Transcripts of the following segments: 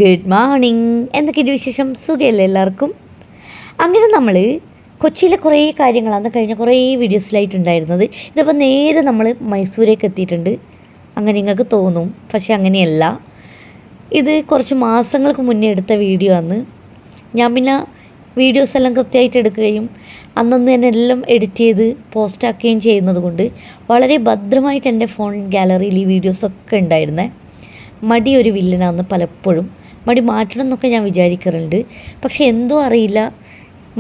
Good morning. എന്തൊക്കെയാണ് വിശേഷം? സുഖമല്ലേ എല്ലാവർക്കും? അങ്ങനെ നമ്മൾ കൊച്ചിയിലെ കുറേ കാര്യങ്ങളാണ് കഴിഞ്ഞ കുറേ വീഡിയോസിലായിട്ടുണ്ടായിരുന്നത്. ഇതിപ്പോൾ നേരെ നമ്മൾ മൈസൂരേക്ക് എത്തിയിട്ടുണ്ട്. അങ്ങനെ നിങ്ങൾക്ക് തോന്നും, പക്ഷേ അങ്ങനെയല്ല. ഇത് കുറച്ച് മാസങ്ങൾക്ക് മുന്നേ എടുത്ത വീഡിയോ ആണ്. ഞാൻ പിന്നെ വീഡിയോസ് എല്ലാം കൃത്യമായിട്ട് എടുക്കുകയും അന്നന്ന് തന്നെ എല്ലാം എഡിറ്റ് ചെയ്ത് പോസ്റ്റാക്കുകയും ചെയ്യുന്നത് കൊണ്ട് വളരെ ഭദ്രമായിട്ട് എൻ്റെ ഫോൺ ഗാലറിയിൽ ഈ വീഡിയോസൊക്കെ ഉണ്ടായിരുന്നേ. മടി ഒരു വില്ലനാന്ന് പലപ്പോഴും. മടി മാറ്റണം എന്നൊക്കെ ഞാൻ വിചാരിക്കാറുണ്ട്. പക്ഷേ എന്തോ അറിയില്ല,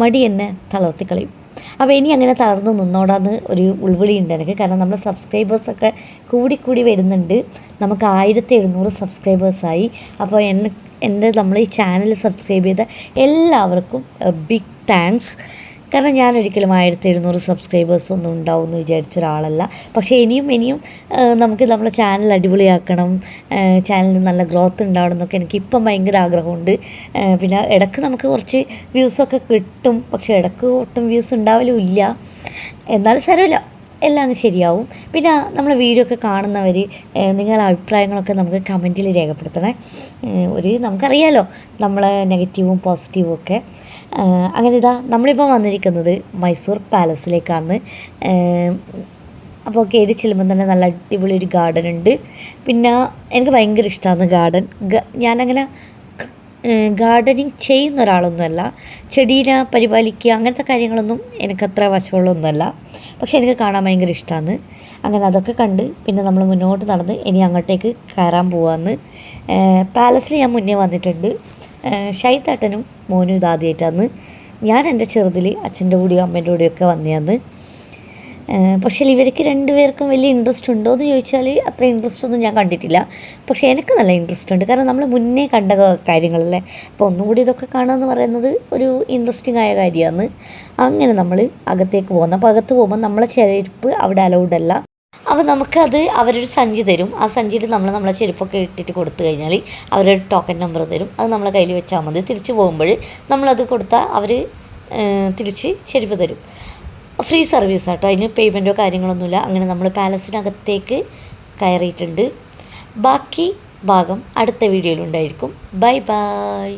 മടി എന്നെ തളർത്തിക്കളയും. അപ്പോൾ ഇനി അങ്ങനെ തളർന്ന് നിന്നോടാന്ന് ഒരു ഉൾവിളി ഉണ്ട് എനിക്ക്. കാരണം നമ്മുടെ സബ്സ്ക്രൈബേഴ്സൊക്കെ കൂടി വരുന്നുണ്ട്. നമുക്ക് 1700 സബ്സ്ക്രൈബേഴ്സായി. അപ്പോൾ നമ്മൾ ഈ ചാനൽ സബ്സ്ക്രൈബ് ചെയ്ത എല്ലാവർക്കും ബിഗ് താങ്ക്സ്. കാരണം ഞാനൊരിക്കലും 1700 സബ്സ്ക്രൈബേഴ്സൊന്നും ഉണ്ടാവും എന്ന് വിചാരിച്ച ഒരാളല്ല. പക്ഷേ ഇനിയും നമുക്ക് നമ്മളെ ചാനൽ അടിപൊളിയാക്കണം, ചാനലിന് നല്ല ഗ്രോത്ത് ഉണ്ടാവണം എന്നൊക്കെ എനിക്കിപ്പം ഭയങ്കര ആഗ്രഹമുണ്ട്. പിന്നെ ഇടയ്ക്ക് നമുക്ക് കുറച്ച് വ്യൂസൊക്കെ കിട്ടും, പക്ഷേ ഇടയ്ക്ക് ഒട്ടും വ്യൂസ് ഉണ്ടാവലും ഇല്ല. എന്നാലും സാരമില്ല, എല്ലാം അങ്ങ് ശരിയാവും. പിന്നെ നമ്മളെ വീഡിയോ ഒക്കെ കാണുന്നവർ നിങ്ങളുടെ അഭിപ്രായങ്ങളൊക്കെ നമുക്ക് കമൻറ്റിൽ രേഖപ്പെടുത്തണേ. നമുക്കറിയാലോ നമ്മളെ നെഗറ്റീവും പോസിറ്റീവും ഒക്കെ. അങ്ങനെ നമ്മളിപ്പോൾ വന്നിരിക്കുന്നത് മൈസൂർ പാലസിലേക്കാണ്. അപ്പോൾ കയറി ചെല്ലുമ്പോൾ തന്നെ നല്ല അടിപൊളി ഒരു ഗാർഡൻ ഉണ്ട്. പിന്നെ എനിക്ക് ഭയങ്കര ഇഷ്ടമാണ് ഗാർഡൻ. ഞാനങ്ങനെ ഗാർഡനിങ് ചെയ്യുന്ന ഒരാളൊന്നുമല്ല. ചെടീനെ പരിപാലിക്കുക അങ്ങനത്തെ കാര്യങ്ങളൊന്നും എനിക്കത്ര വശമുള്ളൊന്നുമല്ല. പക്ഷേ എനിക്ക് കാണാൻ ഭയങ്കര ഇഷ്ടമാണ്. അങ്ങനെ അതൊക്കെ കണ്ട് പിന്നെ നമ്മൾ മുന്നോട്ട് നടന്ന് ഇനി അങ്ങോട്ടേക്ക് കയറാൻ പോവാന്ന്. പാലസിൽ ഞാൻ മുന്നേ വന്നിട്ടുണ്ട്. ഷൈത്താട്ടനും മോനും ഇതാദ്യമായിട്ടാണ്. ഞാൻ എൻ്റെ ചെറുതിൽ അച്ഛൻ്റെ കൂടെയും അമ്മേൻ്റെ കൂടെയൊക്കെ വന്നതാണ്. പക്ഷേ ഇവർക്ക് രണ്ടുപേർക്കും വലിയ ഇൻട്രസ്റ്റ് ഉണ്ടോ എന്ന് ചോദിച്ചാൽ അത്ര ഇൻട്രസ്റ്റ് ഒന്നും ഞാൻ കണ്ടിട്ടില്ല. പക്ഷേ എനിക്ക് നല്ല ഇൻട്രസ്റ്റ് ഉണ്ട്. കാരണം നമ്മൾ മുന്നേ കണ്ട കാര്യങ്ങളല്ലേ. അപ്പോൾ ഒന്നും കൂടി ഇതൊക്കെ കാണുകയെന്ന് പറയുന്നത് ഒരു ഇൻട്രസ്റ്റിംഗ് ആയ കാര്യമാണ്. അങ്ങനെ നമ്മൾ അകത്തേക്ക് പോകുന്നു. അപ്പോൾ അകത്ത് പോകുമ്പോൾ നമ്മളെ ചെരുപ്പ് അവിടെ അലൗഡ് അല്ല. അപ്പോൾ നമുക്കത് അവരൊരു സഞ്ചി തരും. ആ സഞ്ചിയിൽ നമ്മളെ ചെരുപ്പൊക്കെ ഇട്ടിട്ട് കൊടുത്തു കഴിഞ്ഞാൽ അവരൊരു ടോക്കൺ നമ്പർ തരും. അത് നമ്മളെ കയ്യിൽ വെച്ചാൽ മതി. തിരിച്ച് പോകുമ്പോൾ നമ്മളത് കൊടുത്താൽ അവർ തിരിച്ച് ചെരുപ്പ് തരും. ഫ്രീ സർവീസ് ആട്ടോ, അതിന് പേയ്മെൻറ്റോ കാര്യങ്ങളൊന്നുമില്ല. അങ്ങനെ നമ്മൾ പാലസിനകത്തേക്ക് കയറിയിട്ടുണ്ട്. ബാക്കി ഭാഗം അടുത്ത വീഡിയോയിലുണ്ടായിരിക്കും. Bye bye.